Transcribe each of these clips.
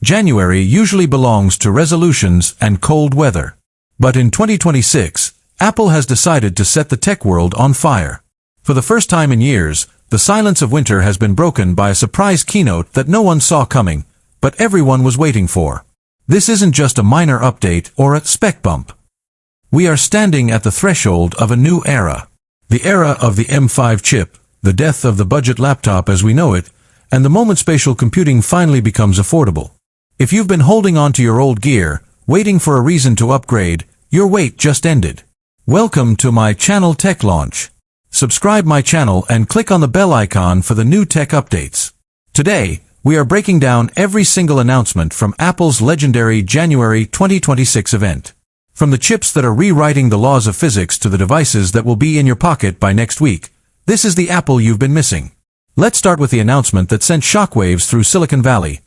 January usually belongs to resolutions and cold weather. But in 2026, Apple has decided to set the tech world on fire. For the first time in years, the silence of winter has been broken by a surprise keynote that no one saw coming, but everyone was waiting for. This isn't just a minor update or a spec bump. We are standing at the threshold of a new era. The era of the M5 chip, the death of the budget laptop as we know it, and the moment spatial computing finally becomes affordable. If you've been holding on to your old gear, waiting for a reason to upgrade, your wait just ended. Welcome to my channel Tech Launch. Subscribe my channel and click on the bell icon for the new tech updates. Today, we are breaking down every single announcement from Apple's legendary January 2026 event. From the chips that are rewriting the laws of physics to the devices that will be in your pocket by next week, this is the Apple you've been missing. Let's start with the announcement that sent shockwaves through Silicon Valley.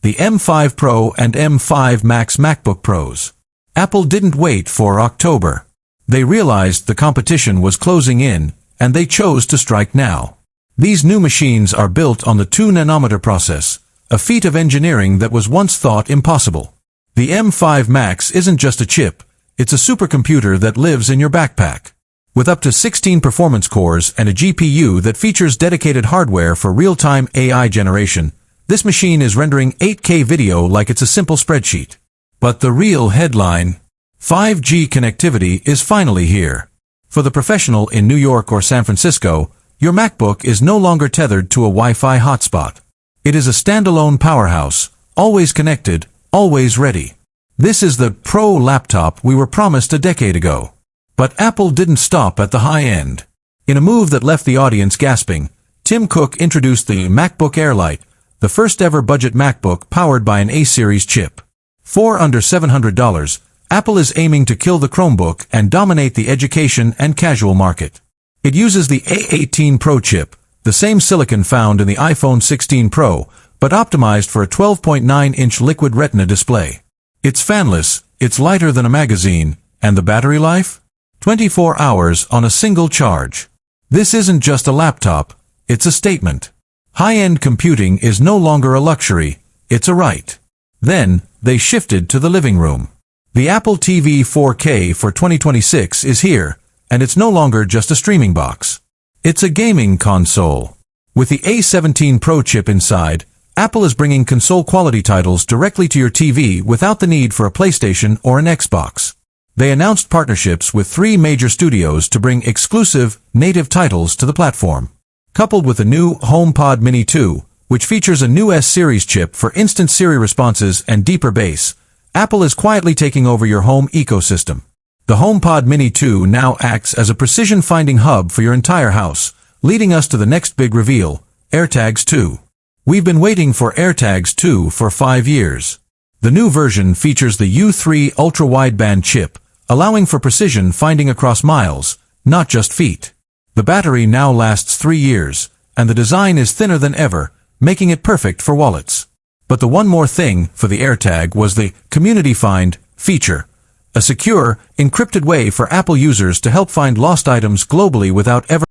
The M5 Pro and M5 Max MacBook Pros. Apple didn't wait for October. They realized the competition was closing in, and they chose to strike now. These new machines are built on the 2-nanometer process, a feat of engineering that was once thought impossible. The M5 Max isn't just a chip, it's a supercomputer that lives in your backpack. With up to 16 performance cores and a GPU that features dedicated hardware for real-time AI generation, this machine is rendering 8K video like it's a simple spreadsheet. But the real headline: 5G connectivity is finally here. For the professional in New York or San Francisco, your MacBook is no longer tethered to a Wi-Fi hotspot. It is a standalone powerhouse, always connected, always ready. This is the Pro laptop we were promised a decade ago. But Apple didn't stop at the high end. In a move that left the audience gasping, Tim Cook introduced the MacBook Air Lite, the first ever budget MacBook powered by an A-series chip. For under $700, Apple is aiming to kill the Chromebook and dominate the education and casual market. It uses the A18 Pro chip, the same silicon found in the iPhone 16 Pro, but optimized for a 12.9-inch liquid retina display. It's fanless, it's lighter than a magazine, and the battery life? 24 hours on a single charge. This isn't just a laptop, it's a statement. High-end computing is no longer a luxury, it's a right. Then, they shifted to the living room. The Apple TV 4K for 2026 is here, and it's no longer just a streaming box. It's a gaming console. With the A17 Pro chip inside, Apple is bringing console-quality titles directly to your TV without the need for a PlayStation or an Xbox. They announced partnerships with 3 major studios to bring exclusive, native titles to the platform. Coupled with the new HomePod Mini 2, which features a new S-series chip for instant Siri responses and deeper bass, Apple is quietly taking over your home ecosystem. The HomePod Mini 2 now acts as a precision-finding hub for your entire house, leading us to the next big reveal, AirTags 2. We've been waiting for AirTags 2 for 5 years. The new version features the U3 ultra-wideband chip, allowing for precision finding across miles, not just feet. The battery now lasts 3 years, and the design is thinner than ever, making it perfect for wallets. But the one more thing for the AirTag was the Community Find feature, a secure, encrypted way for Apple users to help find lost items globally without ever